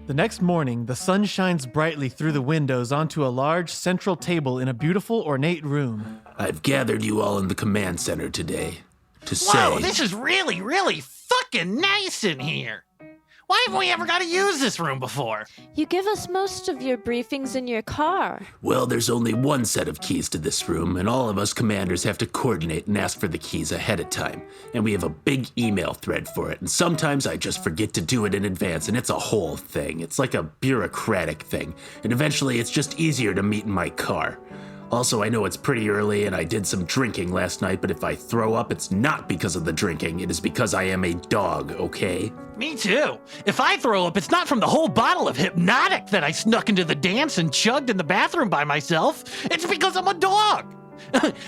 The next morning, the sun shines brightly through the windows onto a large central table in a beautiful, ornate room. I've gathered you all in the command center today to say... Whoa, this is really, really fucking nice in here. Why haven't we ever got to use this room before? You give us most of your briefings in your car. Well, there's only one set of keys to this room, and all of us commanders have to coordinate and ask for the keys ahead of time. And we have a big email thread for it, and sometimes I just forget to do it in advance, and it's a whole thing. It's like a bureaucratic thing, and eventually it's just easier to meet in my car. Also, I know it's pretty early and I did some drinking last night, but if I throw up, it's not because of the drinking. It is because I am a dog, okay? Me too. If I throw up, it's not from the whole bottle of Hypnotic that I snuck into the dance and chugged in the bathroom by myself. It's because I'm a dog.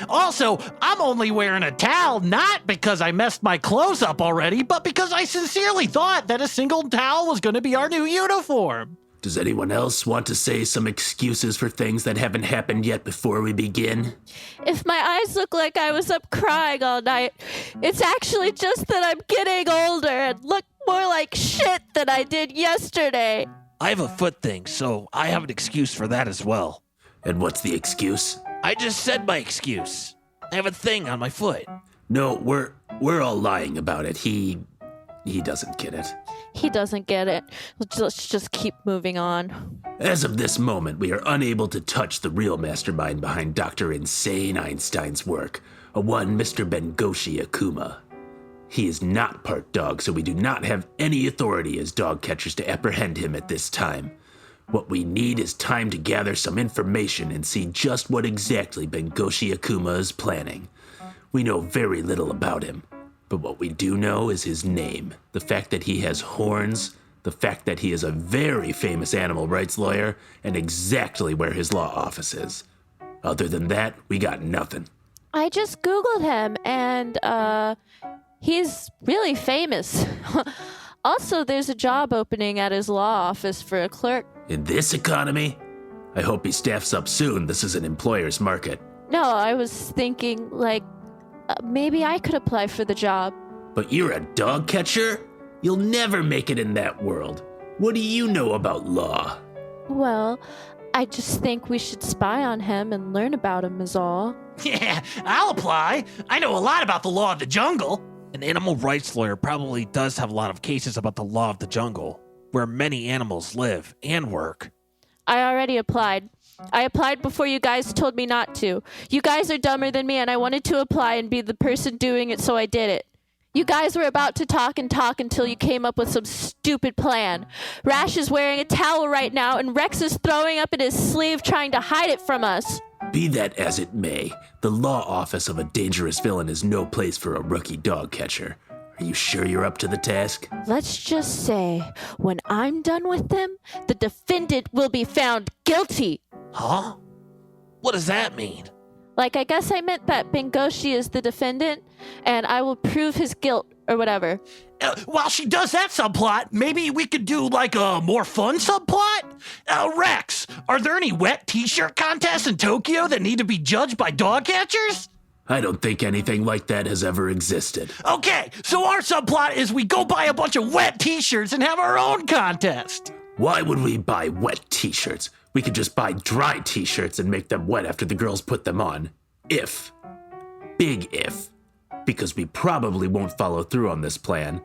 Also, I'm only wearing a towel not because I messed my clothes up already, but because I sincerely thought that a single towel was going to be our new uniform. Does anyone else want to say some excuses for things that haven't happened yet before we begin? If my eyes look like I was up crying all night, it's actually just that I'm getting older and look more like shit than I did yesterday. I have a foot thing, so I have an excuse for that as well. And what's the excuse? I just said my excuse. I have a thing on my foot. No, we're all lying about it. He doesn't get it. He doesn't get it. Let's just keep moving on. As of this moment, we are unable to touch the real mastermind behind Dr. Insane Einstein's work, a one Mr. Bengoshi Akuma. He is not part dog, so we do not have any authority as dog catchers to apprehend him at this time. What we need is time to gather some information and see just what exactly Bengoshi Akuma is planning. We know very little about him. But what we do know is his name, the fact that he has horns, the fact that he is a very famous animal rights lawyer, and exactly where his law office is. Other than that, we got nothing. I just Googled him, and, he's really famous. Also, there's a job opening at his law office for a clerk. In this economy? I hope he staffs up soon. This is an employer's market. No, I was thinking, maybe I could apply for the job. But you're a dog catcher? You'll never make it in that world. What do you know about law? Well, I just think we should spy on him and learn about him is all. Yeah, I'll apply. I know a lot about the law of the jungle. An animal rights lawyer probably does have a lot of cases about the law of the jungle, where many animals live and work. I already applied. I applied before you guys told me not to. You guys are dumber than me, and I wanted to apply and be the person doing it, so I did it. You guys were about to talk and talk until you came up with some stupid plan. Rash is wearing a towel right now, and Rex is throwing up in his sleeve trying to hide it from us. Be that as it may, the law office of a dangerous villain is no place for a rookie dog catcher. Are you sure you're up to the task? Let's just say, when I'm done with them, the defendant will be found guilty. Huh? What does that mean? I guess I meant that Bengoshi is the defendant, and I will prove his guilt, or whatever. While she does that subplot, maybe we could do, a more fun subplot? Rex, are there any wet t-shirt contests in Tokyo that need to be judged by dog catchers? I don't think anything like that has ever existed. Okay, so our subplot is we go buy a bunch of wet t-shirts and have our own contest. Why would we buy wet t-shirts? We could just buy dry t-shirts and make them wet after the girls put them on. If. Big if. Because we probably won't follow through on this plan.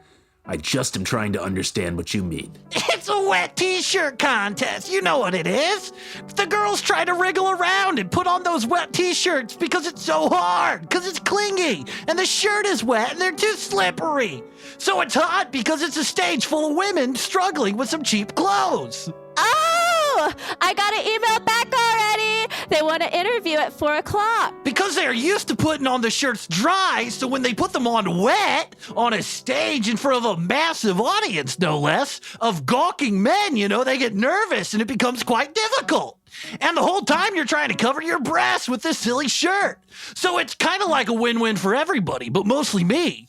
I just am trying to understand what you mean. It's a wet t-shirt contest. You know what it is. The girls try to wriggle around and put on those wet t-shirts because it's so hard, because it's clingy, and the shirt is wet and they're too slippery. So it's hot because it's a stage full of women struggling with some cheap clothes. Oh! I got an email back already! They want to interview at 4 o'clock. Because they're used to putting on the shirts dry, so when they put them on wet, on a stage in front of a massive audience, no less, of gawking men, they get nervous and it becomes quite difficult. And the whole time you're trying to cover your breasts with this silly shirt. So it's kind of like a win-win for everybody, but mostly me.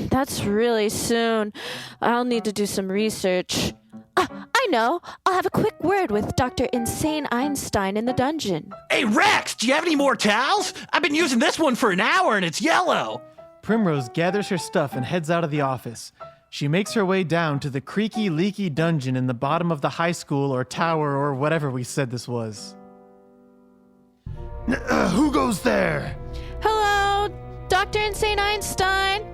That's really soon. I'll need to do some research. I know. I'll have a quick word with Dr. Insane Einstein in the dungeon. Hey, Rex, do you have any more towels? I've been using this one for an hour and it's yellow. Primrose gathers her stuff and heads out of the office. She makes her way down to the creaky, leaky dungeon in the bottom of the high school or tower or whatever we said this was. Who goes there? Hello, Dr. Insane Einstein.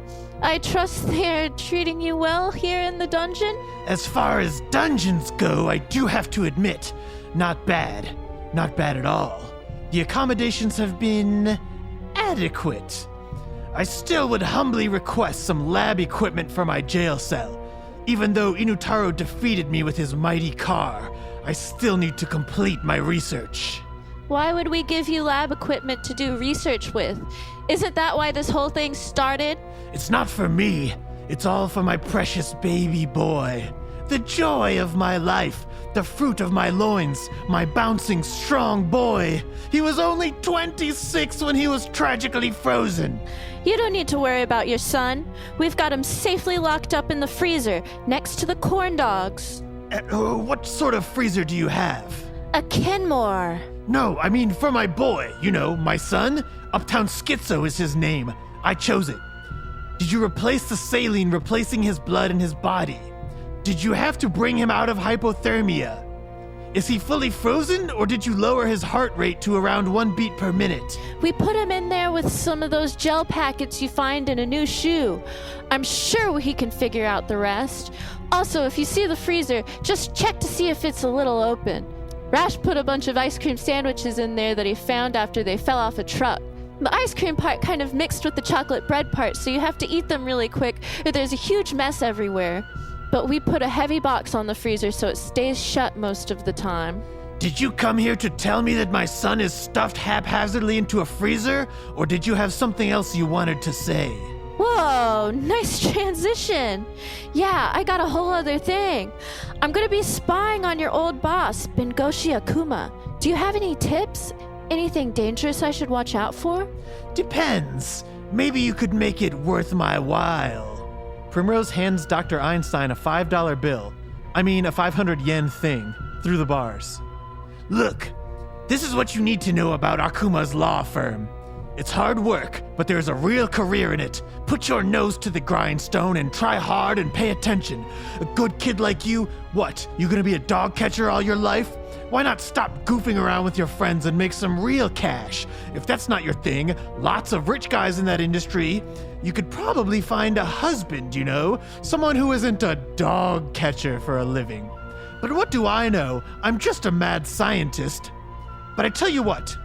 I trust they're treating you well here in the dungeon? As far as dungeons go, I do have to admit, not bad. Not bad at all. The accommodations have been adequate. I still would humbly request some lab equipment for my jail cell. Even though Inutaro defeated me with his mighty car, I still need to complete my research. Why would we give you lab equipment to do research with? Isn't that why this whole thing started? It's not for me. It's all for my precious baby boy. The joy of my life, the fruit of my loins, my bouncing, strong boy. He was only 26 when he was tragically frozen. You don't need to worry about your son. We've got him safely locked up in the freezer next to the corn dogs. What sort of freezer do you have? A Kenmore. No, I mean for my boy. You know, my son? Uptown Schizo is his name. I chose it. Did you replace the saline replacing his blood in his body? Did you have to bring him out of hypothermia? Is he fully frozen, or did you lower his heart rate to around 1 beat per minute? We put him in there with some of those gel packets you find in a new shoe. I'm sure he can figure out the rest. Also, if you see the freezer, just check to see if it's a little open. Rash put a bunch of ice cream sandwiches in there that he found after they fell off a truck. The ice cream part kind of mixed with the chocolate bread part, so you have to eat them really quick or there's a huge mess everywhere. But we put a heavy box on the freezer so it stays shut most of the time. Did you come here to tell me that my son is stuffed haphazardly into a freezer, or did you have something else you wanted to say? Whoa, nice transition. Yeah, I got a whole other thing. I'm gonna be spying on your old boss, Bengoshi Akuma. Do you have any tips? Anything dangerous I should watch out for? Depends. Maybe you could make it worth my while. Primrose hands Dr. Einstein a $5 bill. I mean, a 500 yen thing, through the bars. Look, this is what you need to know about Akuma's law firm. It's hard work, but there's a real career in it. Put your nose to the grindstone and try hard and pay attention. A good kid like you, what, you gonna be a dog catcher all your life? Why not stop goofing around with your friends and make some real cash? If that's not your thing, lots of rich guys in that industry. You could probably find a husband, you know? Someone who isn't a dog catcher for a living. But what do I know? I'm just a mad scientist. But I tell you what,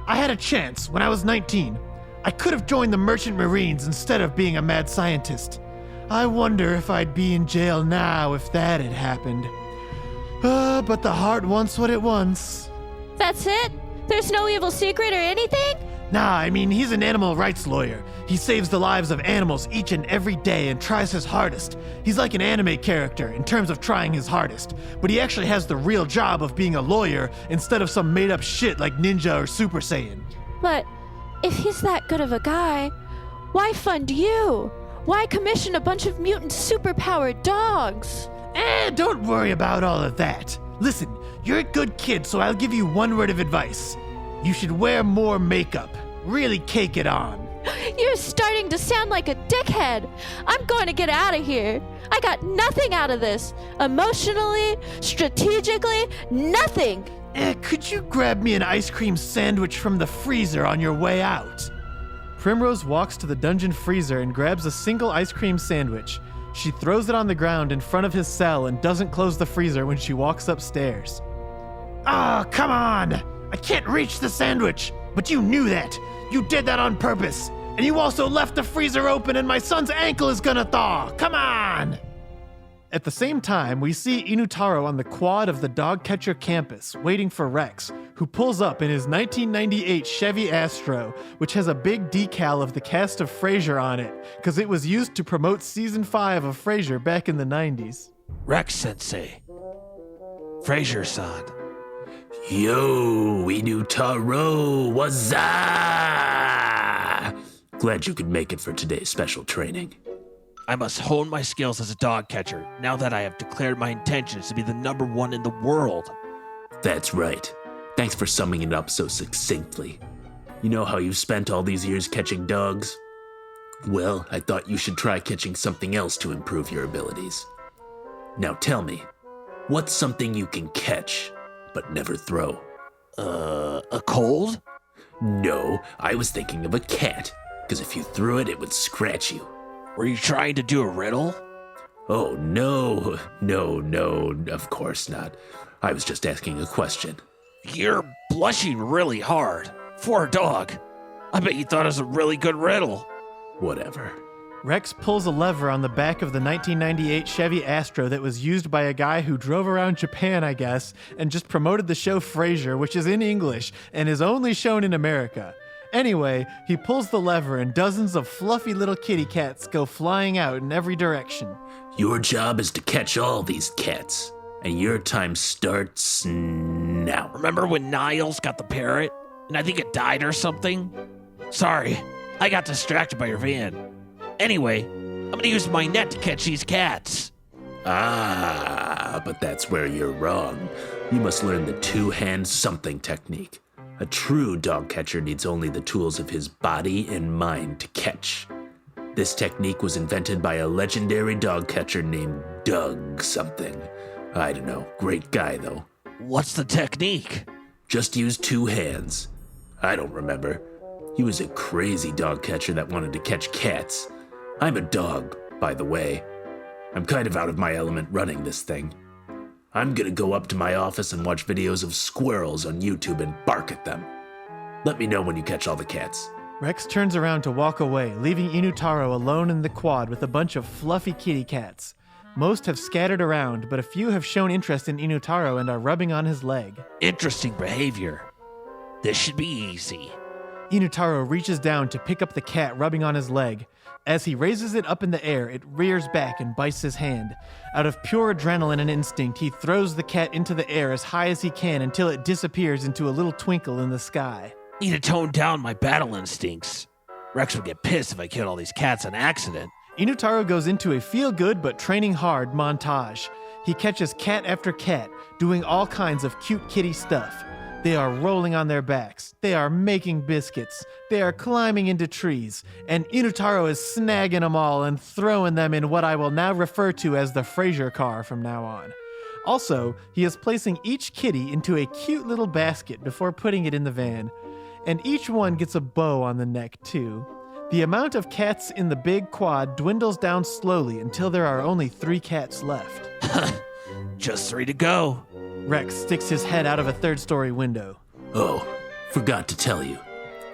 I had a chance when I was 19. I could have joined the Merchant Marines instead of being a mad scientist. I wonder if I'd be in jail now if that had happened. But the heart wants what it wants. That's it? There's no evil secret or anything? Nah, I mean, he's an animal rights lawyer. He saves the lives of animals each and every day and tries his hardest. He's like an anime character in terms of trying his hardest, but he actually has the real job of being a lawyer instead of some made-up shit like Ninja or Super Saiyan. But if he's that good of a guy, why fund you? Why commission a bunch of mutant superpowered dogs? Don't worry about all of that. Listen, you're a good kid, so I'll give you one word of advice. You should wear more makeup. Really cake it on. You're starting to sound like a dickhead. I'm going to get out of here. I got nothing out of this. Emotionally, strategically, nothing. Could you grab me an ice cream sandwich from the freezer on your way out? Primrose walks to the dungeon freezer and grabs a single ice cream sandwich. She throws it on the ground in front of his cell and doesn't close the freezer when she walks upstairs. Oh, come on! I can't reach the sandwich, but you knew that. You did that on purpose. And you also left the freezer open and my son's ankle is gonna thaw. Come on! At the same time, we see Inutaro on the quad of the Dogcatcher campus, waiting for Rex, who pulls up in his 1998 Chevy Astro, which has a big decal of the cast of Frasier on it, because it was used to promote season 5 of Frasier back in the 90s. Rex Sensei. Frasier-san. Yo, Inutaro, wazza! Glad you could make it for today's special training. I must hone my skills as a dog catcher now that I have declared my intentions to be the #1 in the world. That's right. Thanks for summing it up so succinctly. You know how you've spent all these years catching dogs? Well, I thought you should try catching something else to improve your abilities. Now tell me, what's something you can catch, but never throw? A cold? No, I was thinking of a cat, because if you threw it, it would scratch you. Were you trying to do a riddle? Oh, no, of course not. I was just asking a question. You're blushing really hard. For a dog. I bet you thought it was a really good riddle. Whatever. Rex pulls a lever on the back of the 1998 Chevy Astro that was used by a guy who drove around Japan, I guess, and just promoted the show Frasier, which is in English and is only shown in America. Anyway, he pulls the lever and dozens of fluffy little kitty cats go flying out in every direction. Your job is to catch all these cats, and your time starts now. Remember when Niles got the parrot? And I think it died or something? Sorry, I got distracted by your van. Anyway, I'm gonna use my net to catch these cats. Ah, but that's where you're wrong. You must learn the two-hand something technique. A true dog catcher needs only the tools of his body and mind to catch. This technique was invented by a legendary dog catcher named Doug something. I don't know, great guy though. What's the technique? Just use two hands. I don't remember. He was a crazy dog catcher that wanted to catch cats. I'm a dog, by the way. I'm kind of out of my element running this thing. I'm gonna go up to my office and watch videos of squirrels on YouTube and bark at them. Let me know when you catch all the cats. Rex turns around to walk away, leaving Inutaro alone in the quad with a bunch of fluffy kitty cats. Most have scattered around, but a few have shown interest in Inutaro and are rubbing on his leg. Interesting behavior. This should be easy. Inutaro reaches down to pick up the cat rubbing on his leg. As he raises it up in the air, it rears back and bites his hand. Out of pure adrenaline and instinct, he throws the cat into the air as high as he can until it disappears into a little twinkle in the sky. Need to tone down my battle instincts. Rex would get pissed if I killed all these cats on accident. Inutaro goes into a feel-good but training hard montage. He catches cat after cat, doing all kinds of cute kitty stuff. They are rolling on their backs. They are making biscuits. They are climbing into trees. And Inutaro is snagging them all and throwing them in what I will now refer to as the Frasier car from now on. Also, he is placing each kitty into a cute little basket before putting it in the van. And each one gets a bow on the neck, too. The amount of cats in the big quad dwindles down slowly until there are only 3 cats left. Just 3 to go. Rex sticks his head out of a 3rd-story window. Oh, forgot to tell you.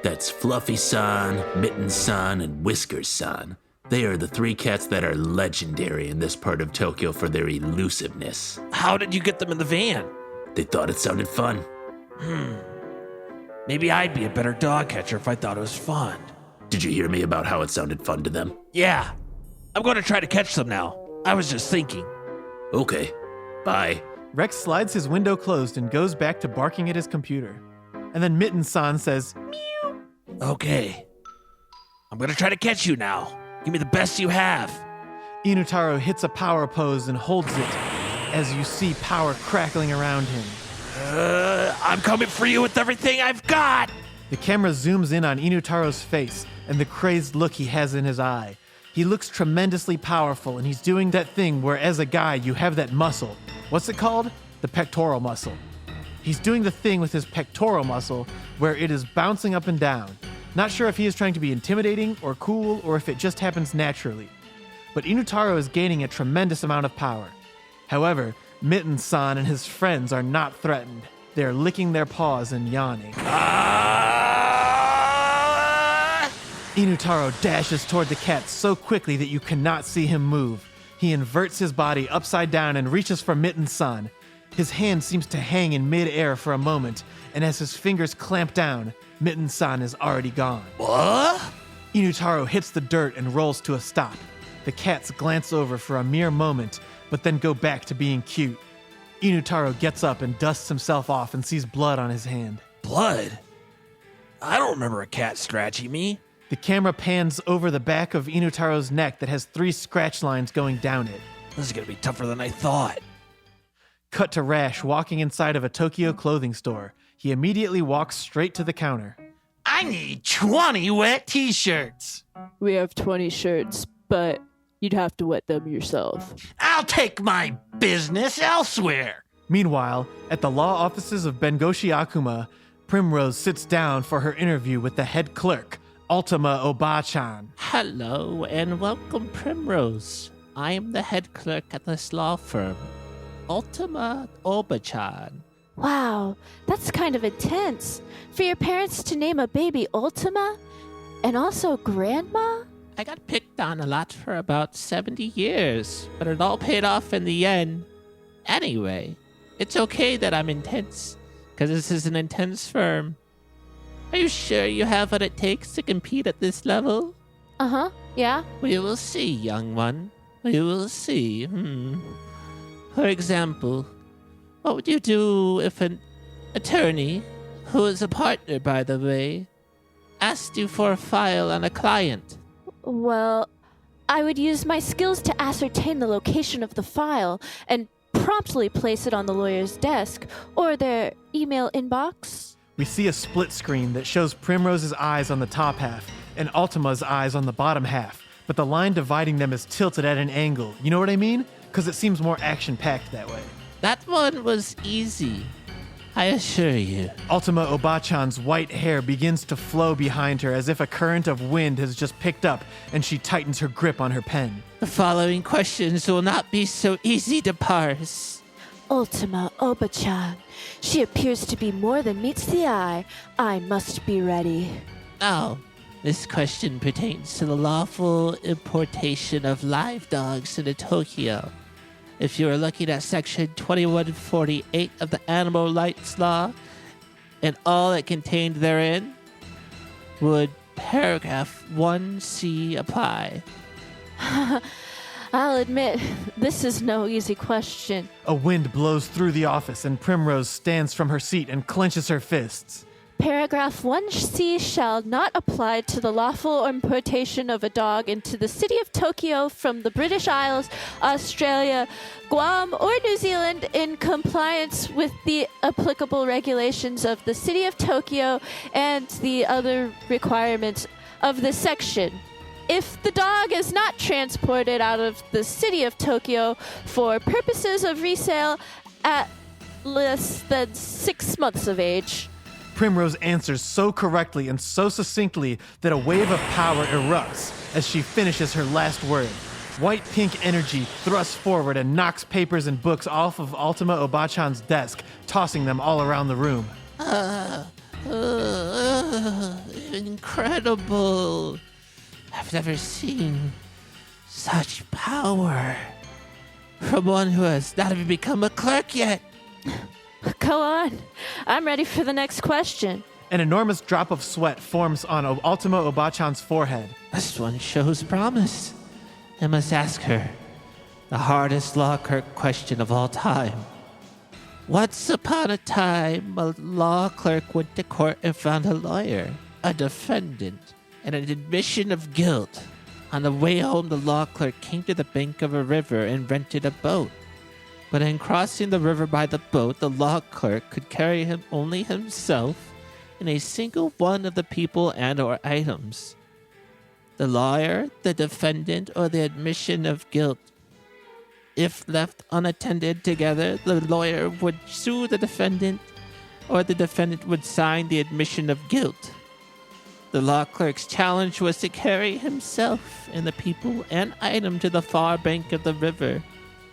That's Fluffy-san, Mitten-san, and Whiskers-san. They are the 3 cats that are legendary in this part of Tokyo for their elusiveness. How did you get them in the van? They thought it sounded fun. Maybe I'd be a better dog catcher if I thought it was fun. Did you hear me about how it sounded fun to them? Yeah, I'm going to try to catch them now. I was just thinking. Okay, bye. Rex slides his window closed and goes back to barking at his computer. And then Mitten-san says, "Meow." Okay, I'm going to try to catch you now. Give me the best you have. Inutaro hits a power pose and holds it as you see power crackling around him. I'm coming for you with everything I've got. The camera zooms in on Inutaro's face and the crazed look he has in his eye. He looks tremendously powerful, and he's doing that thing where as a guy you have that muscle. What's it called? The pectoral muscle. He's doing the thing with his pectoral muscle where it is bouncing up and down. Not sure if he is trying to be intimidating or cool or if it just happens naturally. But Inutaro is gaining a tremendous amount of power. However, Mitten-san and his friends are not threatened. They are licking their paws and yawning. Inutaro dashes toward the cat so quickly that you cannot see him move. He inverts his body upside down and reaches for Mitten-san. His hand seems to hang in mid-air for a moment, and as his fingers clamp down, Mitten-san is already gone. What? Inutaro hits the dirt and rolls to a stop. The cats glance over for a mere moment, but then go back to being cute. Inutaro gets up and dusts himself off and sees blood on his hand. Blood? I don't remember a cat scratching me. The camera pans over the back of Inutaro's neck that has 3 scratch lines going down it. This is going to be tougher than I thought. Cut to Rash walking inside of a Tokyo clothing store. He immediately walks straight to the counter. I I need 20 wet t-shirts. We have 20 shirts, but you'd have to wet them yourself. I'll take my business elsewhere. Meanwhile, at the law offices of Bengoshi Akuma, Primrose sits down for her interview with the head clerk, Ultima Obachan. Hello and welcome, Primrose. I am the head clerk at this law firm, Ultima Obachan. Wow, that's kind of intense. For your parents to name a baby Ultima? And also Grandma? I got picked on a lot for about 70 years, but it all paid off in the end. Anyway, it's okay that I'm intense, because this is an intense firm. Are you sure you have what it takes to compete at this level? Uh-huh, yeah. We will see, young one. We will see. For example, what would you do if an attorney, who is a partner, by the way, asked you for a file on a client? Well, I would use my skills to ascertain the location of the file and promptly place it on the lawyer's desk or their email inbox. We see a split screen that shows Primrose's eyes on the top half and Ultima's eyes on the bottom half, but the line dividing them is tilted at an angle. You know what I mean? Because it seems more action-packed that way. That one was easy, I assure you. Ultima Obachan's white hair begins to flow behind her as if a current of wind has just picked up, and she tightens her grip on her pen. The following questions will not be so easy to parse. Ultima Obachan. She appears to be more than meets the eye. I must be ready. Now, this question pertains to the lawful importation of live dogs into Tokyo. If you are looking at Section 2148 of the Animal Rights Law and all it contained therein, would paragraph 1C apply? I'll admit, this is no easy question. A wind blows through the office, and Primrose stands from her seat and clenches her fists. Paragraph 1C shall not apply to the lawful importation of a dog into the city of Tokyo from the British Isles, Australia, Guam, or New Zealand in compliance with the applicable regulations of the city of Tokyo and the other requirements of this section. If the dog is not transported out of the city of Tokyo for purposes of resale at less than 6 months of age. Primrose answers so correctly and so succinctly that a wave of power erupts as she finishes her last word. White-pink energy thrusts forward and knocks papers and books off of Ultima Obachan's desk, tossing them all around the room. Incredible. I've never seen such power from one who has not even become a clerk yet. Go on. I'm ready for the next question. An enormous drop of sweat forms on Ultima Obachan's forehead. This one shows promise. I must ask her the hardest law clerk question of all time. Once upon a time, a law clerk went to court and found a lawyer, a defendant, and an admission of guilt. On the way home, the law clerk came to the bank of a river and rented a boat. But in crossing the river by the boat, the law clerk could carry him only himself and a single one of the people and or items. The lawyer, the defendant, or the admission of guilt. If left unattended together, the lawyer would sue the defendant, or the defendant would sign the admission of guilt. The law clerk's challenge was to carry himself and the people and item to the far bank of the river,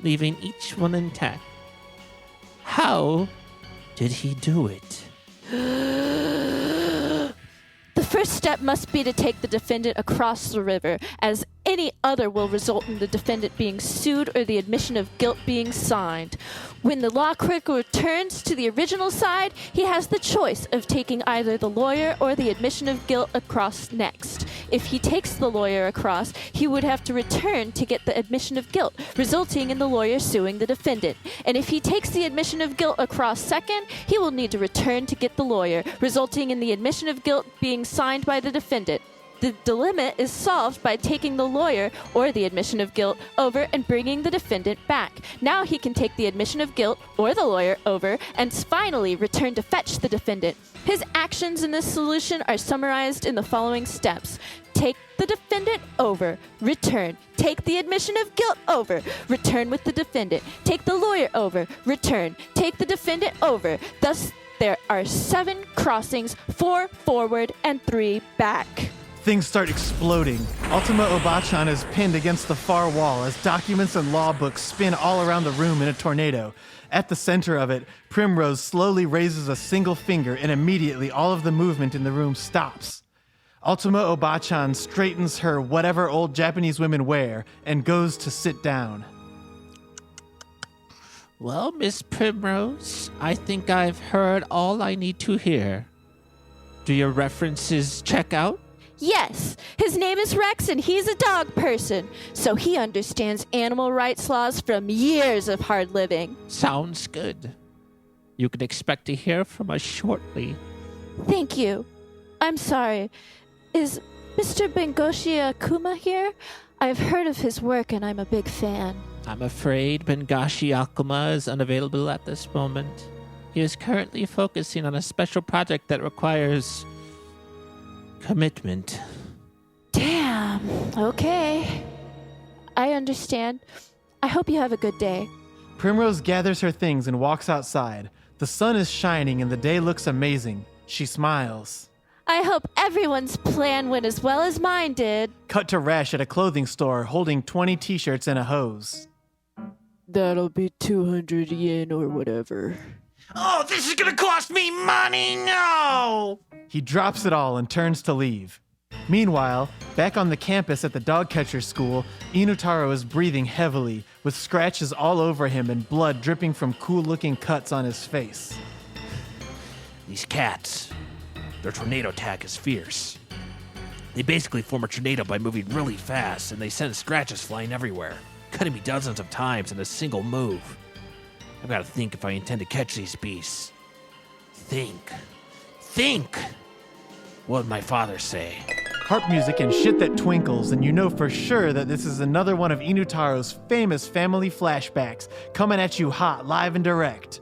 leaving each one intact. How did he do it? The first step must be to take the defendant across the river, as any other will result in the defendant being sued or the admission of guilt being signed. When the law clerk returns to the original side, he has the choice of taking either the lawyer or the admission of guilt across next. If he takes the lawyer across, he would have to return to get the admission of guilt, resulting in the lawyer suing the defendant. And if he takes the admission of guilt across second, he will need to return to get the lawyer, resulting in the admission of guilt being signed by the defendant. The dilemma is solved by taking the lawyer or the admission of guilt over and bringing the defendant back. Now he can take the admission of guilt or the lawyer over and finally return to fetch the defendant. His actions in this solution are summarized in the following steps. Take the defendant over, return. Take the admission of guilt over, return with the defendant. Take the lawyer over, return. Take the defendant over. Thus, there are 7 crossings, 4 forward and 3 back. Things start exploding. Ultima Obachan is pinned against the far wall as documents and law books spin all around the room in a tornado. At the center of it, Primrose slowly raises a single finger and immediately all of the movement in the room stops. Ultima Obachan straightens her whatever old Japanese women wear and goes to sit down. Well, Miss Primrose, I think I've heard all I need to hear. Do your references check out? Yes, his name is Rex and he's a dog person, so he understands animal rights laws from years of hard living. Sounds good. You can expect to hear from us shortly. Thank you. I'm sorry. Is Mr. Bengoshi Akuma here? I've heard of his work and I'm a big fan. I'm afraid Bengoshi Akuma is unavailable at this moment. He is currently focusing on a special project that requires commitment. Damn. Okay. I understand. I hope you have a good day. Primrose gathers her things and walks outside. The sun is shining and the day looks amazing. She smiles. I hope everyone's plan went as well as mine did. Cut to Rash at a clothing store holding 20 t-shirts and a hose. That'll be 200 yen or whatever. Oh, this is gonna cost me money! No! He drops it all and turns to leave. Meanwhile, back on the campus at the Dogcatcher school, Inutaro is breathing heavily, with scratches all over him and blood dripping from cool-looking cuts on his face. These cats, their tornado attack is fierce. They basically form a tornado by moving really fast, and they send scratches flying everywhere, cutting me dozens of times in a single move. I've got to think if I intend to catch these beasts. Think! What would my father say? Harp music and shit that twinkles, and you know for sure that this is another one of Inutaro's famous family flashbacks, coming at you hot, live and direct.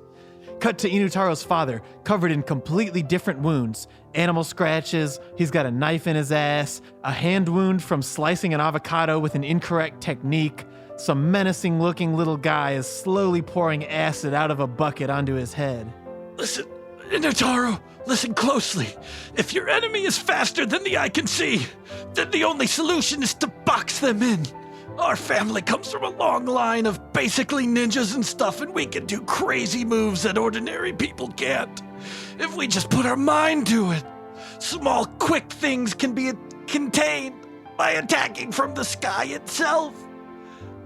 Cut to Inutaro's father, covered in completely different wounds. Animal scratches, he's got a knife in his ass, a hand wound from slicing an avocado with an incorrect technique. Some menacing-looking little guy is slowly pouring acid out of a bucket onto his head. Listen, Inutaro, listen closely. If your enemy is faster than the eye can see, then the only solution is to box them in. Our family comes from a long line of basically ninjas and stuff, and we can do crazy moves that ordinary people can't. If we just put our mind to it, small, quick things can be contained by attacking from the sky itself.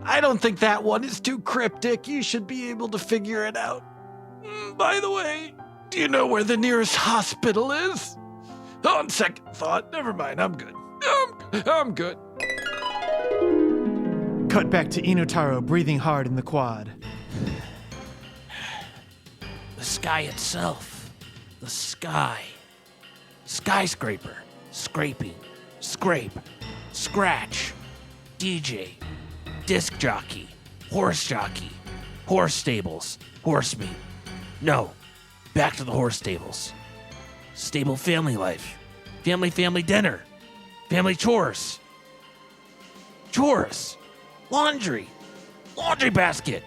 I don't think that one is too cryptic. You should be able to figure it out. By the way, do you know where the nearest hospital is? On second thought, never mind, I'm good. I'm good. Cut back to Inutaro breathing hard in the quad. The sky itself. The sky. Skyscraper. Scraping. Scrape. Scratch. DJ. Disc jockey. Horse jockey. Horse stables. Horse meat. No. Back to the horse stables. Stable family life. Family dinner. Family chores. Chores. Laundry. Laundry basket.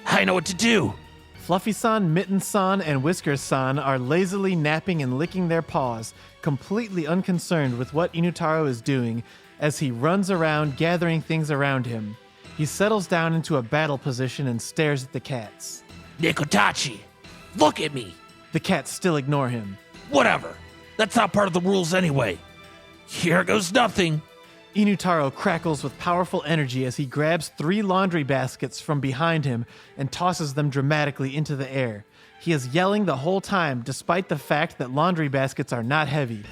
I know what to do. Fluffy-san, Mitten-san, and Whiskers-san are lazily napping and licking their paws, completely unconcerned with what Inutaro is doing as he runs around gathering things around him. He settles down into a battle position and stares at the cats. Nikotachi, look at me. The cats still ignore him. Whatever. That's not part of the rules anyway. Here goes nothing. Inutaro crackles with powerful energy as he grabs 3 laundry baskets from behind him and tosses them dramatically into the air. He is yelling the whole time despite the fact that laundry baskets are not heavy.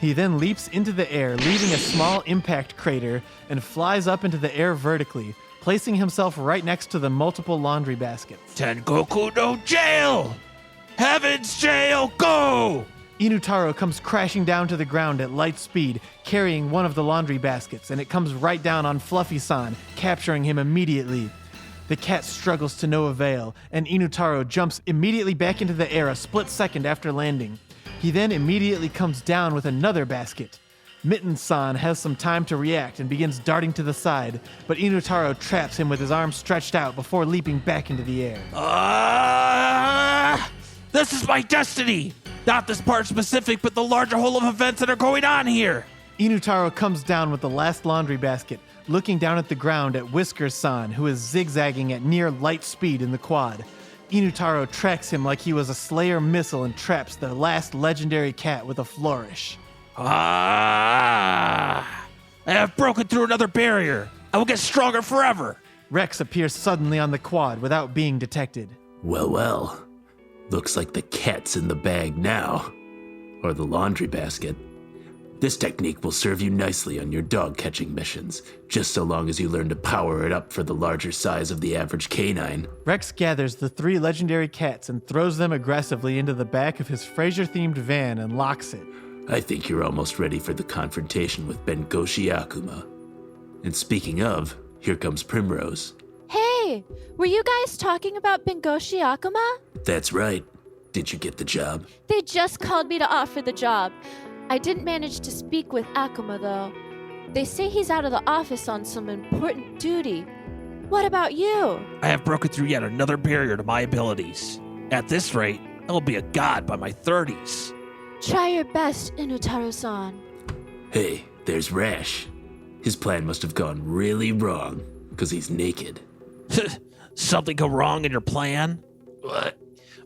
He then leaps into the air, leaving a small impact crater, and flies up into the air vertically, placing himself right next to the multiple laundry baskets. Tengoku no jail! Heaven's jail, go! Inutaro comes crashing down to the ground at light speed, carrying one of the laundry baskets, and it comes right down on Fluffy-san, capturing him immediately. The cat struggles to no avail, and Inutaro jumps immediately back into the air a split second after landing. He then immediately comes down with another basket. Mitten-san has some time to react and begins darting to the side, but Inutaro traps him with his arms stretched out before leaping back into the air. This is my destiny! Not this part specific, but the larger whole of events that are going on here! Inutaro comes down with the last laundry basket, looking down at the ground at Whiskers-san, who is zigzagging at near light speed in the quad. Inutaro tracks him like he was a Slayer missile and traps the last legendary cat with a flourish. I have broken through another barrier. I will get stronger forever. Rex appears suddenly on the quad without being detected. Well. Looks like the cat's in the bag now. Or the laundry basket. This technique will serve you nicely on your dog-catching missions, just so long as you learn to power it up for the larger size of the average canine. Rex gathers the 3 legendary cats and throws them aggressively into the back of his Frasier-themed van and locks it. I think you're almost ready for the confrontation with Bengoshi Akuma. And speaking of, here comes Primrose. Hey, were you guys talking about Bengoshi Akuma? That's right. Did you get the job? They just called me to offer the job. I didn't manage to speak with Akuma, though. They say he's out of the office on some important duty. What about you? I have broken through yet another barrier to my abilities. At this rate, I will be a god by my 30s. Try your best, Inutaro-san. Hey, there's Rash. His plan must have gone really wrong, because he's naked. Something go wrong in your plan?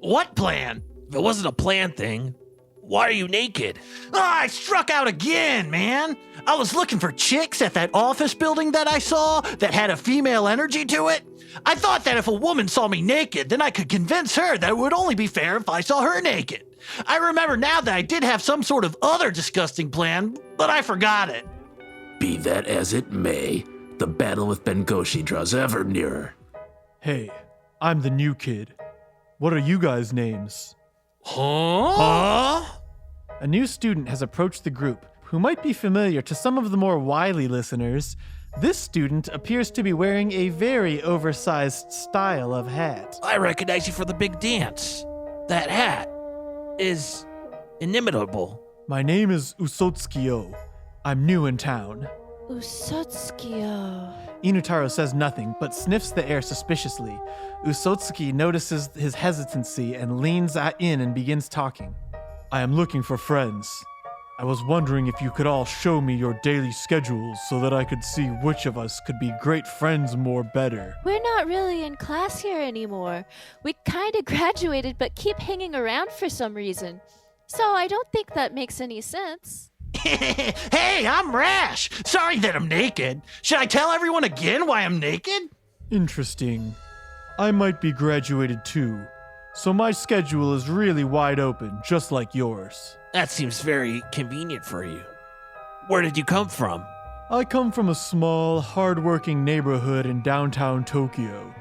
What plan? If it wasn't a plan thing, why are you naked? I struck out again, man. I was looking for chicks at that office building that I saw that had a female energy to it. I thought that if a woman saw me naked, then I could convince her that it would only be fair if I saw her naked. I remember now that I did have some sort of other disgusting plan, but I forgot it. Be that as it may, the battle with Bengoshi draws ever nearer. Hey, I'm the new kid. What are you guys' names? Huh? A new student has approached the group, who might be familiar to some of the more wily listeners. This student appears to be wearing a very oversized style of hat. I recognize you for the big dance. That hat is inimitable. My name is Usotsuki. I'm new in town. Usotsuki. Inutaro says nothing, but sniffs the air suspiciously. Usotsuki notices his hesitancy and leans in and begins talking. I am looking for friends. I was wondering if you could all show me your daily schedules so that I could see which of us could be great friends more better. We're not really in class here anymore. We kind of graduated but keep hanging around for some reason. So I don't think that makes any sense. Hey, I'm Rash. Sorry that I'm naked. Should I tell everyone again why I'm naked? Interesting. I might be graduated too, so my schedule is really wide open, just like yours. That seems very convenient for you. Where did you come from? I come from a small, hard-working neighborhood in downtown Tokyo.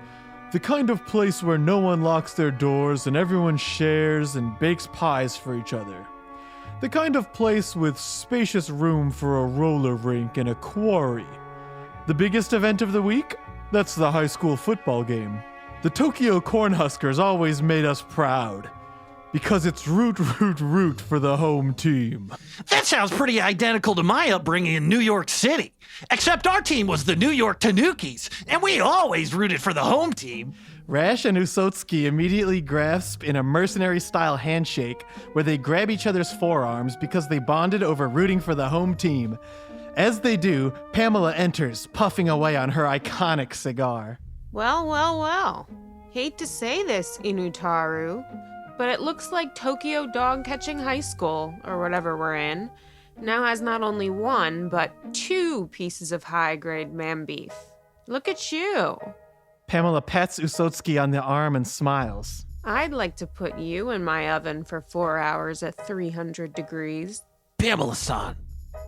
The kind of place where no one locks their doors and everyone shares and bakes pies for each other. The kind of place with spacious room for a roller rink and a quarry. The biggest event of the week? That's the high school football game. The Tokyo Cornhuskers always made us proud. Because it's root for the home team. That sounds pretty identical to my upbringing in New York City. Except our team was the New York Tanukis, and we always rooted for the home team. Rash and Usotsuki immediately grasp in a mercenary-style handshake where they grab each other's forearms because they bonded over rooting for the home team. As they do, Pamela enters, puffing away on her iconic cigar. Well. Hate to say this, Inutaro, but it looks like Tokyo Dogcatching High School, or whatever we're in, now has not only 1, but 2 pieces of high-grade man beef. Look at you. Pamela pats Usotsuki on the arm and smiles. I'd like to put you in my oven for 4 hours at 300 degrees. Pamela-san,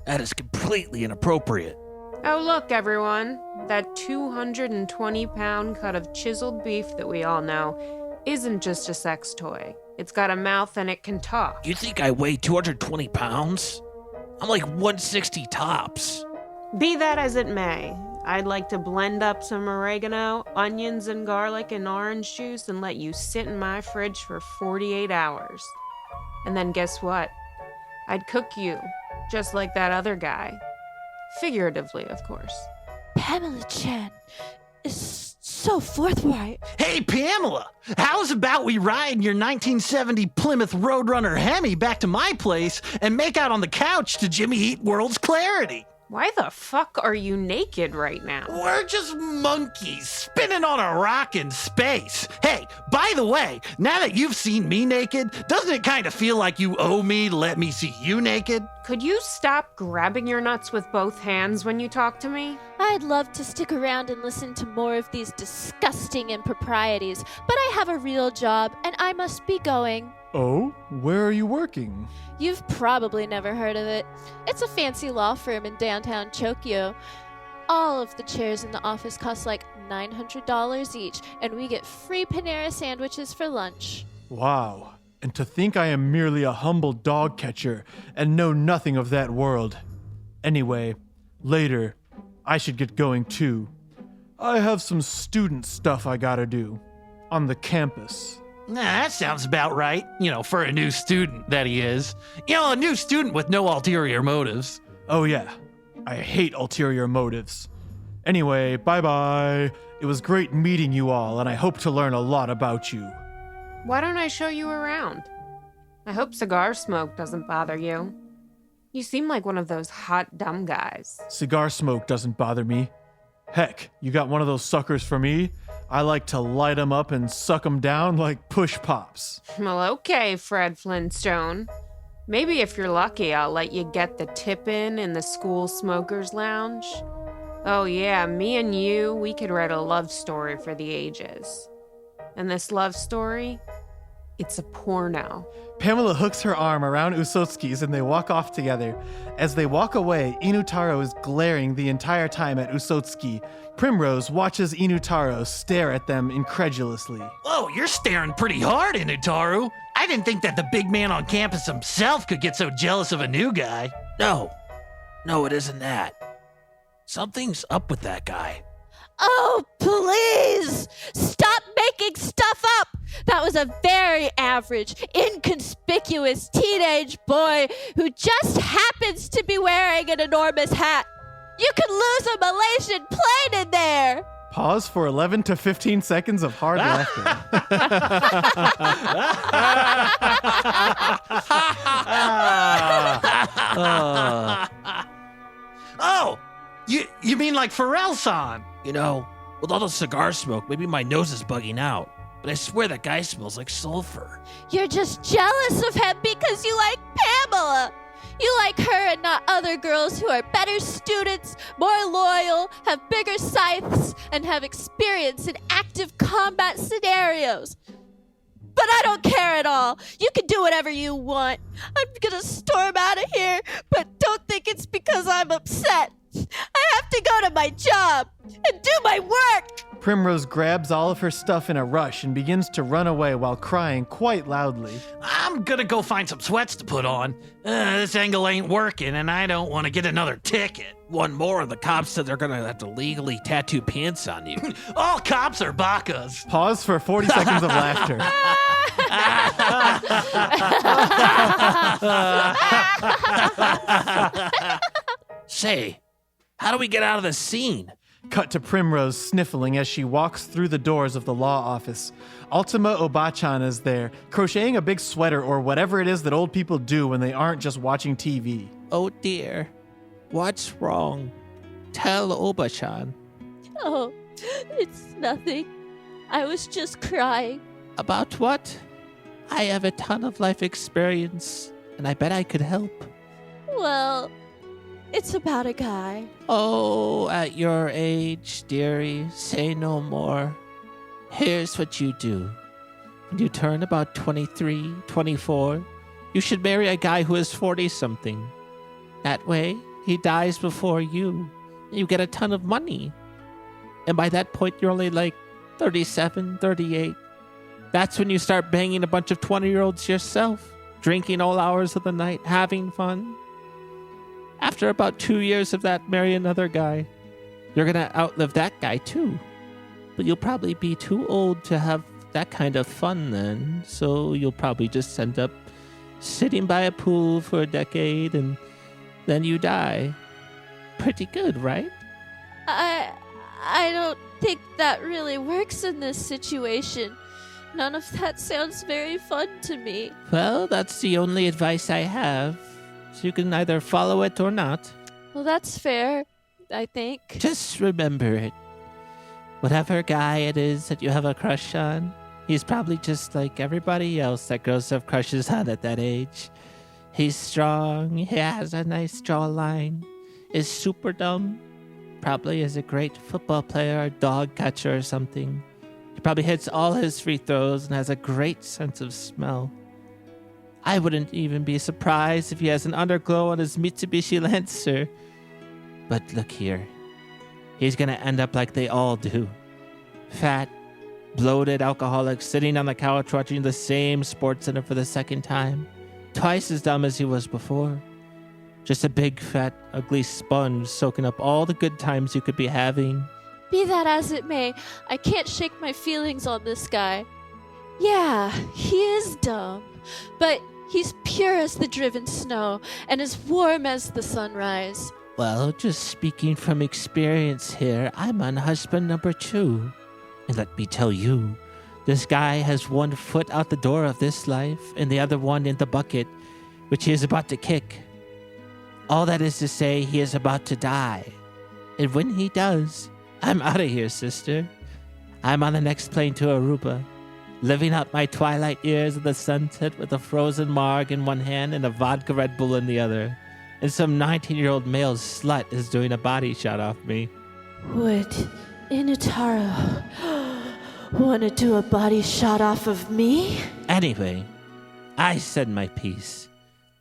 that is completely inappropriate. Oh, look, everyone. That 220-pound cut of chiseled beef that we all know isn't just a sex toy. It's got a mouth and it can talk. You think I weigh 220 pounds? I'm like 160 tops. Be that as it may, I'd like to blend up some oregano, onions, and garlic and orange juice and let you sit in my fridge for 48 hours. And then guess what? I'd cook you, just like that other guy. Figuratively, of course. Pamela Chan is so forthright. Hey, Pamela, how's about we ride in your 1970 Plymouth Roadrunner Hemi back to my place and make out on the couch to Jimmy Eat World's Clarity? Why the fuck are you naked right now? We're just monkeys spinning on a rock in space. Hey, by the way, now that you've seen me naked, doesn't it kind of feel like you owe me to let me see you naked? Could you stop grabbing your nuts with both hands when you talk to me? I'd love to stick around and listen to more of these disgusting improprieties, but I have a real job and I must be going. Oh? Where are you working? You've probably never heard of it. It's a fancy law firm in downtown Tokyo. All of the chairs in the office cost like $900 each, and we get free Panera sandwiches for lunch. Wow. And to think I am merely a humble dog catcher and know nothing of that world. Anyway, later, I should get going too. I have some student stuff I gotta do. On the campus. Nah, that sounds about right. For a new student, that he is. A new student with no ulterior motives. Oh yeah, I hate ulterior motives. Anyway, bye-bye. It was great meeting you all, and I hope to learn a lot about you. Why don't I show you around? I hope cigar smoke doesn't bother you. You seem like one of those hot, dumb guys. Cigar smoke doesn't bother me. Heck, you got one of those suckers for me? I like to light 'em up and suck 'em down like push pops. Well, okay, Fred Flintstone. Maybe if you're lucky, I'll let you get the tip in the school smokers lounge. Oh yeah, me and you, we could write a love story for the ages. And this love story, it's a porno. Pamela hooks her arm around Usotsuki's and they walk off together. As they walk away, Inutaro is glaring the entire time at Usotsuki. Primrose watches Inutaro stare at them incredulously. Whoa, you're staring pretty hard, Inutaro. I didn't think that the big man on campus himself could get so jealous of a new guy. No, it isn't that. Something's up with that guy. Oh, please! Stop making stuff up! That was a very average, inconspicuous teenage boy who just happens to be wearing an enormous hat. You could lose a Malaysian plane in there! Pause for 11 to 15 seconds of hard laughter. Oh, you mean like Pharrell-san? With all the cigar smoke, maybe my nose is bugging out. But I swear that guy smells like sulfur. You're just jealous of him because you like Pamela. You like her and not other girls who are better students, more loyal, have bigger scythes, and have experience in active combat scenarios. But I don't care at all. You can do whatever you want. I'm gonna storm out of here, but don't think it's because I'm upset. I have to go to my job and do my work. Primrose grabs all of her stuff in a rush and begins to run away while crying quite loudly. I'm gonna go find some sweats to put on. This angle ain't working, and I don't want to get another ticket. One more, and the cops said they're gonna have to legally tattoo pants on you. All cops are bacas. Pause for 40 seconds of laughter. Say, how do we get out of this scene? Cut to Primrose sniffling as she walks through the doors of the law office. Ultima Obachan is there, crocheting a big sweater or whatever it is that old people do when they aren't just watching TV. Oh dear. What's wrong? Tell Obachan. Oh, it's nothing. I was just crying. About what? I have a ton of life experience, and I bet I could help. Well, it's about a guy. Oh, at your age, dearie, say no more. Here's what you do. When you turn about 23, 24, you should marry a guy who is 40-something. That way, he dies before you. You get a ton of money. And by that point, you're only like 37, 38. That's when you start banging a bunch of 20-year-olds yourself, drinking all hours of the night, having fun. After about 2 years of that, marry another guy. You're going to outlive that guy too. But you'll probably be too old to have that kind of fun then, so you'll probably just end up sitting by a pool for a decade and then you die. Pretty good, right? I don't think that really works in this situation. None of that sounds very fun to me. Well, that's the only advice I have. So you can either follow it or not. Well, that's fair, I think. Just remember it. Whatever guy it is that you have a crush on, he's probably just like everybody else that girls have crushes on at that age. He's strong, he has a nice jawline, is super dumb, probably is a great football player or dog catcher or something. He probably hits all his free throws and has a great sense of smell. I wouldn't even be surprised if he has an underglow on his Mitsubishi Lancer. But look here. He's gonna end up like they all do. Fat, bloated alcoholic sitting on the couch watching the same sports center for the second time. Twice as dumb as he was before. Just a big, fat, ugly sponge soaking up all the good times you could be having. Be that as it may, I can't shake my feelings on this guy. Yeah, he is dumb, but he's pure as the driven snow and as warm as the sunrise. Well, just speaking from experience here, I'm on husband number 2. And let me tell you, this guy has one foot out the door of this life and the other one in the bucket, which he is about to kick. All that is to say, he is about to die. And when he does, I'm out of here, sister. I'm on the next plane to Aruba, living out my twilight years of the sunset with a frozen marg in one hand and a vodka Red Bull in the other. And some 19-year-old male slut is doing a body shot off me. Would Inutaro want to do a body shot off of me? Anyway, I said my piece.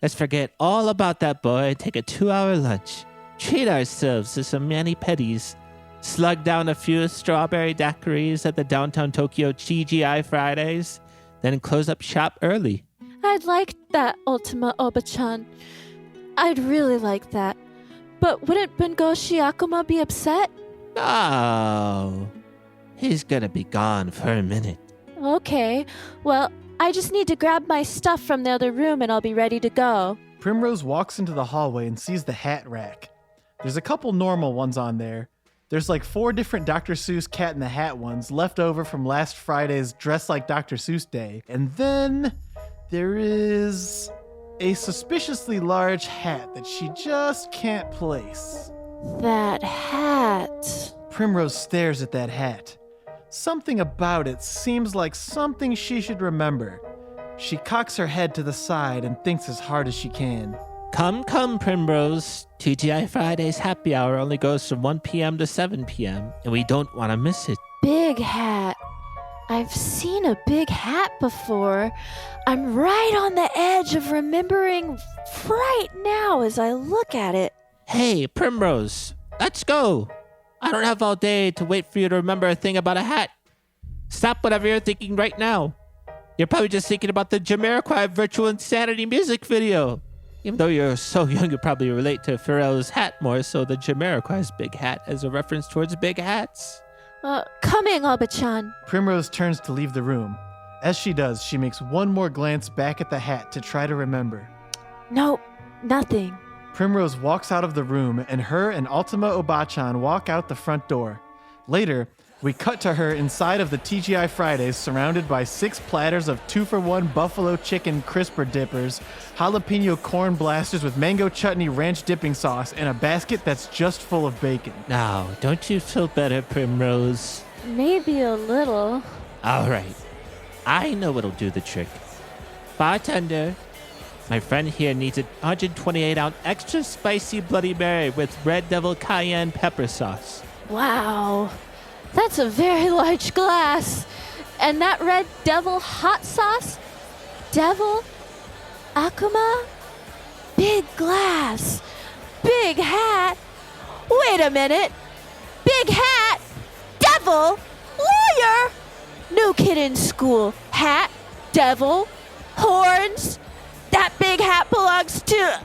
Let's forget all about that boy and take a 2-hour lunch. Treat ourselves to some mani-pedis. Slug down a few strawberry daiquiris at the downtown Tokyo TGI Fridays. Then close up shop early. I'd like that, Ultima Oba-chan. I'd really like that. But wouldn't Bengoshi Akuma be upset? Oh, he's gonna be gone for a minute. Okay, well, I just need to grab my stuff from the other room and I'll be ready to go. Primrose walks into the hallway and sees the hat rack. There's a couple normal ones on there. There's like 4 different Dr. Seuss Cat in the Hat ones left over from last Friday's Dress Like Dr. Seuss Day. And then there is a suspiciously large hat that she just can't place. That hat. Primrose stares at that hat. Something about it seems like something she should remember. She cocks her head to the side and thinks as hard as she can. Come, Primrose. TGI Fridays happy hour only goes from 1 p.m. to 7 p.m., and we don't want to miss it. Big hat. I've seen a big hat before. I'm right on the edge of remembering right now as I look at it. Hey, Primrose, let's go. I don't have all day to wait for you to remember a thing about a hat. Stop whatever you're thinking right now. You're probably just thinking about the Jamiroquai Virtual Insanity music video. Even though you're so young, you probably relate to Pharrell's hat more so than Jamiroquai's big hat as a reference towards big hats. Coming, Oba-chan. Primrose turns to leave the room. As she does, she makes one more glance back at the hat to try to remember. Nope, nothing. Primrose walks out of the room, and her and Ultima Oba-chan walk out the front door. Later, we cut to her inside of the TGI Fridays, surrounded by 6 platters of 2-for-1 buffalo chicken crisper dippers, jalapeno corn blasters with mango chutney ranch dipping sauce, and a basket that's just full of bacon. Now, don't you feel better, Primrose? Maybe a little. All right. I know what'll do the trick. Bartender, my friend here needs a 128-ounce extra spicy Bloody Mary with Red Devil cayenne pepper sauce. Wow. That's a very large glass. And that Red Devil hot sauce? Devil? Akuma? Big glass. Big hat. Wait a minute. Big hat? Devil? Lawyer? New kid in school. Hat? Devil? Horns? That big hat belongs to...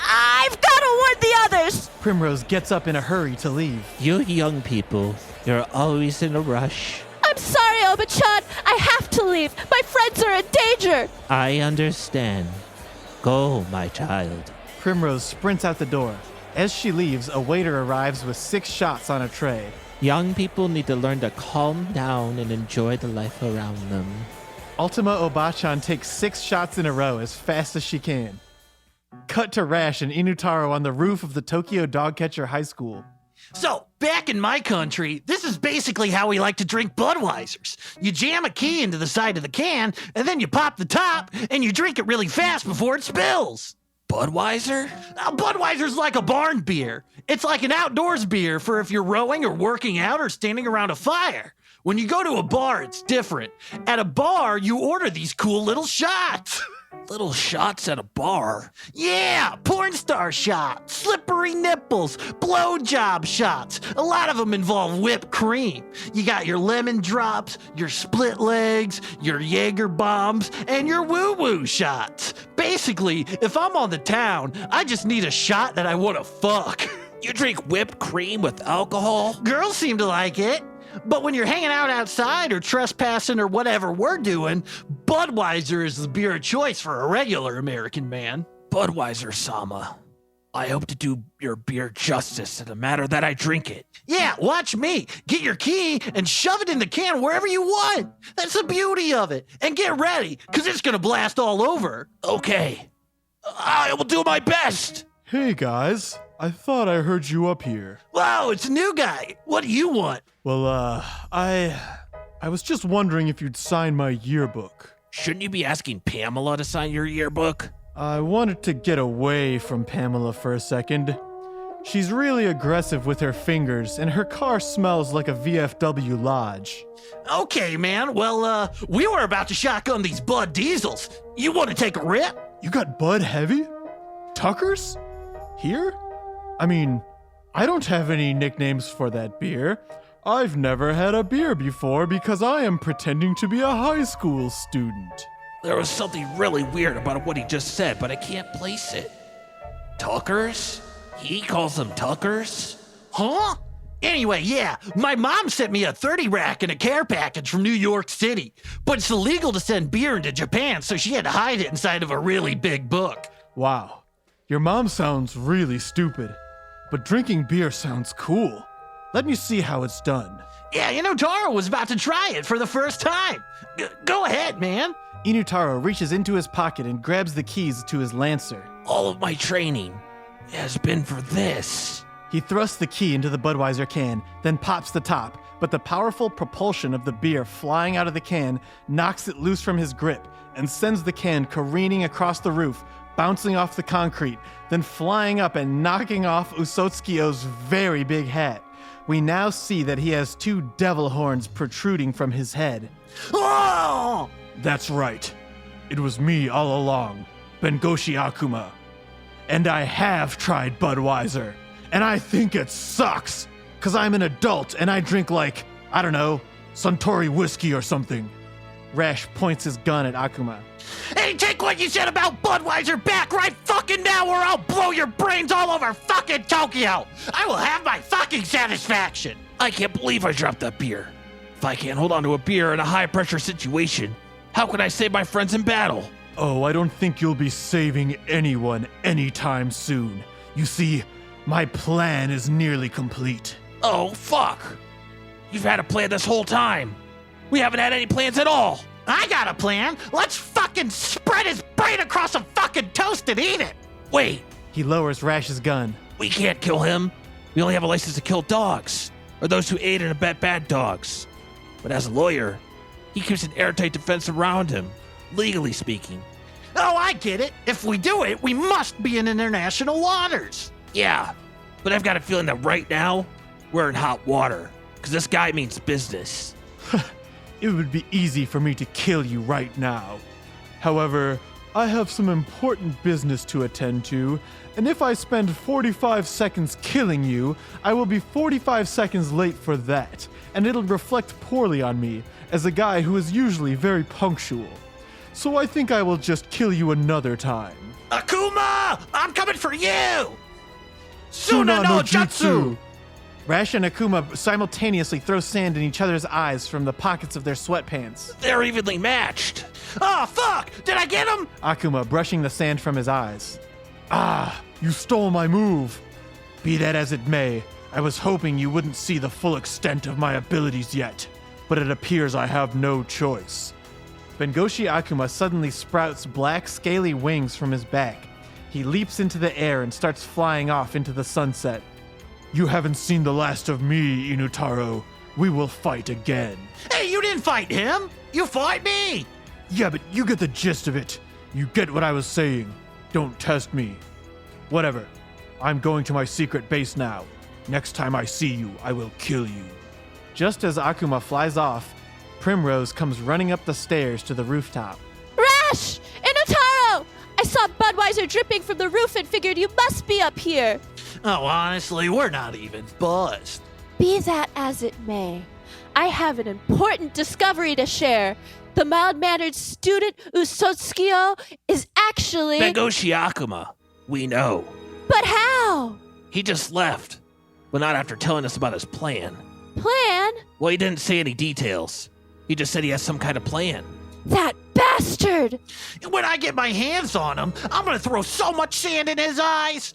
I've got to warn the others! Primrose gets up in a hurry to leave. You young people, you're always in a rush. I'm sorry, Oba-chan. I have to leave. My friends are in danger. I understand. Go, my child. Primrose sprints out the door. As she leaves, a waiter arrives with 6 shots on a tray. Young people need to learn to calm down and enjoy the life around them. Ultima Obachan takes 6 shots in a row as fast as she can. Cut to Rash and Inutaro on the roof of the Tokyo Dogcatcher High School. So, back in my country, this is basically how we like to drink Budweisers. You jam a key into the side of the can, and then you pop the top, and you drink it really fast before it spills. Budweiser? Budweiser's like a barn beer. It's like an outdoors beer for if you're rowing or working out or standing around a fire. When you go to a bar, it's different. At a bar, you order these cool little shots. Little shots at a bar? Yeah, porn star shots, slippery nipples, blowjob shots. A lot of them involve whipped cream. You got your lemon drops, your split legs, your Jaeger bombs, and your woo-woo shots. Basically, if I'm on the town, I just need a shot that I want to fuck. You drink whipped cream with alcohol? Girls seem to like it. But when you're hanging out outside or trespassing or whatever we're doing, Budweiser is the beer of choice for a regular American man. Budweiser-sama, I hope to do your beer justice in the matter that I drink it. Yeah, watch me. Get your key and shove it in the can wherever you want. That's the beauty of it. And get ready, because it's going to blast all over. Okay, I will do my best. Hey guys, I thought I heard you up here. Whoa, it's a new guy. What do you want? Well, I was just wondering if you'd sign my yearbook. Shouldn't you be asking Pamela to sign your yearbook? I wanted to get away from Pamela for a second. She's really aggressive with her fingers, and her car smells like a VFW Lodge. Okay, man. Well, we were about to shotgun these Bud Diesels. You want to take a rip? You got Bud Heavy? Tuckers? Here? I mean, I don't have any nicknames for that beer. I've never had a beer before because I am pretending to be a high school student. There was something really weird about what he just said, but I can't place it. Tuckers? He calls them Tuckers? Huh? Anyway, yeah, my mom sent me a 30 rack and a care package from New York City, but it's illegal to send beer into Japan, so she had to hide it inside of a really big book. Wow, your mom sounds really stupid, but drinking beer sounds cool. Let me see how it's done. Yeah, Taro was about to try it for the first time. Go ahead, man. Inutaro reaches into his pocket and grabs the keys to his Lancer. All of my training has been for this. He thrusts the key into the Budweiser can, then pops the top, but the powerful propulsion of the beer flying out of the can knocks it loose from his grip and sends the can careening across the roof, bouncing off the concrete, then flying up and knocking off Usotsukio's very big hat. We now see that he has 2 devil horns protruding from his head. Oh! That's right. It was me all along, Bengoshi Akuma. And I have tried Budweiser, and I think it sucks, 'cause I'm an adult and I drink like, I don't know, Suntory whiskey or something. Rash points his gun at Akuma. Hey, take what you said about Budweiser back right fucking now or I'll blow your brains all over fucking Tokyo! I will have my fucking satisfaction! I can't believe I dropped that beer. If I can't hold on to a beer in a high-pressure situation, how can I save my friends in battle? Oh, I don't think you'll be saving anyone anytime soon. You see, my plan is nearly complete. Oh, fuck. You've had a plan this whole time. We haven't had any plans at all. I got a plan. Let's fucking spread his brain across some fucking toast and eat it. Wait, He lowers Rash's gun. we can't kill him. We only have a license to kill dogs, or those who aid and abet bad dogs. But as a lawyer, he keeps an airtight defense around him, legally speaking. Oh, I get it. If we do it, we must be in international waters. Yeah, but I've got a feeling that right now, we're in hot water, because this guy means business. It would be easy for me to kill you right now. However, I have some important business to attend to, and if I spend 45 seconds killing you, I will be 45 seconds late for that, and it'll reflect poorly on me, as a guy who is usually very punctual. So I think I will just kill you another time. Akuma! I'm coming for you! Suna no Jutsu! Rash and Akuma simultaneously throw sand in each other's eyes from the pockets of their sweatpants. They're evenly matched. Oh, fuck! Did I get him? Akuma brushing the sand from his eyes. Ah, you stole my move. Be that as it may, I was hoping you wouldn't see the full extent of my abilities yet, but it appears I have no choice. Bengoshi Akuma suddenly sprouts black scaly wings from his back. He leaps into the air and starts flying off into the sunset. You haven't seen the last of me, Inutaro. We will fight again. Hey, you didn't fight him! You fought me! Yeah, but you get the gist of it. You get what I was saying. Don't test me. Whatever. I'm going to my secret base now. Next time I see you, I will kill you. Just as Akuma flies off, Primrose comes running up the stairs to the rooftop. Rash! Inutaro! I saw Budweiser dripping from the roof and figured you must be up here. Oh, honestly, we're not even buzzed. Be that as it may, I have an important discovery to share. The mild-mannered student Usotsuki is actually... Bengoshi Akuma. We know. But how? He just left, but not after telling us about his plan. Plan? Well, he didn't say any details. He just said he has some kind of plan. That bastard! When I get my hands on him, I'm gonna throw so much sand in his eyes.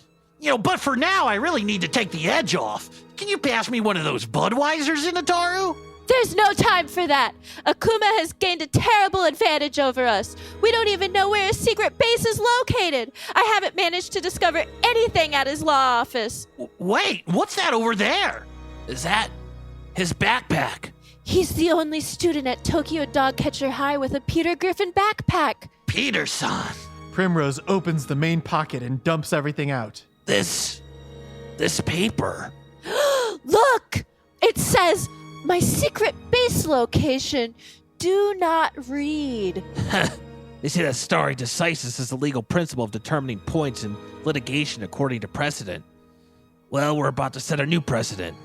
But for now, I really need to take the edge off. Can you pass me one of those Budweisers, Inutaro? There's no time for that. Akuma has gained a terrible advantage over us. We don't even know where his secret base is located. I haven't managed to discover anything at his law office. Wait, what's that over there? Is that his backpack? He's the only student at Tokyo Dogcatcher High with a Peter Griffin backpack. Peterson. Primrose opens the main pocket and dumps everything out. This paper. Look! It says, my secret base location. Do not read. They say that stare decisis is the legal principle of determining points in litigation according to precedent. Well, we're about to set a new precedent.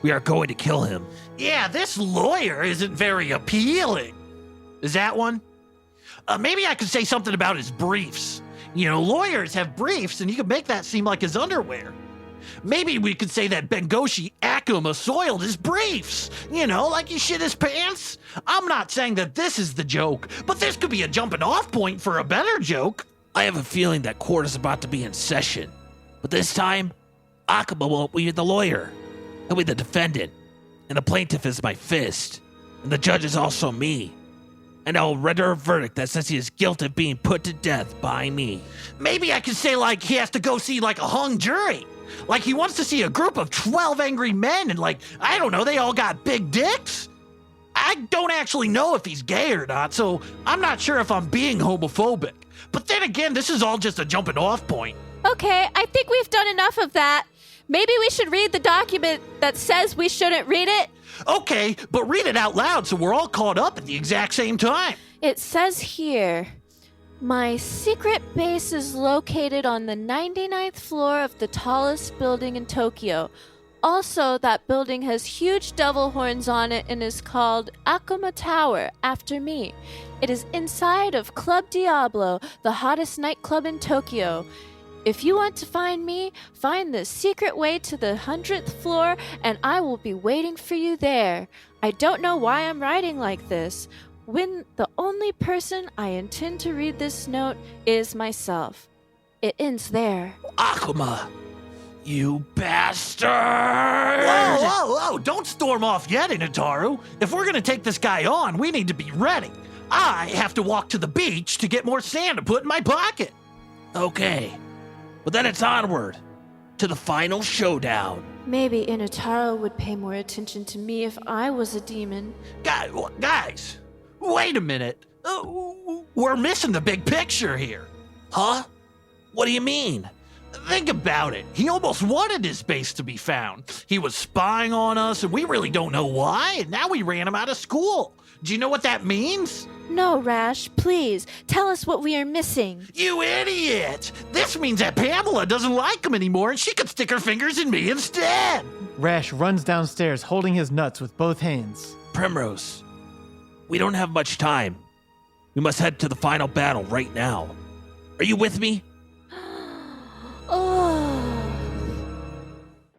We are going to kill him. Yeah, this lawyer isn't very appealing. Is that one? Maybe I could say something about his briefs. Lawyers have briefs, and you could make that seem like his underwear. Maybe we could say that Bengoshi Akuma soiled his briefs. Like he shit his pants. I'm not saying that this is the joke, but this could be a jumping off point for a better joke. I have a feeling that court is about to be in session. But this time, Akuma won't be the lawyer. He'll be the defendant. And the plaintiff is my fist. And the judge is also me. And I will render a verdict that says he is guilty of being put to death by me. Maybe I could say like he has to go see like a hung jury. Like he wants to see a group of 12 angry men and I don't know, they all got big dicks? I don't actually know if he's gay or not, so I'm not sure if I'm being homophobic. But then again, this is all just a jumping off point. Okay, I think we've done enough of that. Maybe we should read the document that says we shouldn't read it. Okay, but read it out loud so we're all caught up at the exact same time. It says here, my secret base is located on the 99th floor of the tallest building in Tokyo. Also, that building has huge devil horns on it and is called Akuma Tower, after me. It is inside of Club Diablo, the hottest nightclub in Tokyo. If you want to find me, find the secret way to the 100th floor, and I will be waiting for you there. I don't know why I'm writing like this, when the only person I intend to read this note is myself. It ends there. Akuma, you bastard! Whoa, don't storm off yet, Inutaro. If we're gonna take this guy on, we need to be ready. I have to walk to the beach to get more sand to put in my pocket. Okay, but then it's onward to the final showdown. Maybe Inutaro would pay more attention to me if I was a demon. Guys, wait a minute. We're missing the big picture here. Huh? What do you mean? Think about it. He almost wanted his base to be found. He was spying on us, and we really don't know why, and now we ran him out of school. Do you know what that means? No, Rash, please. Tell us what we are missing. You idiot! This means that Pamela doesn't like him anymore and she could stick her fingers in me instead! Rash runs downstairs holding his nuts with both hands. Primrose, we don't have much time. We must head to the final battle right now. Are you with me?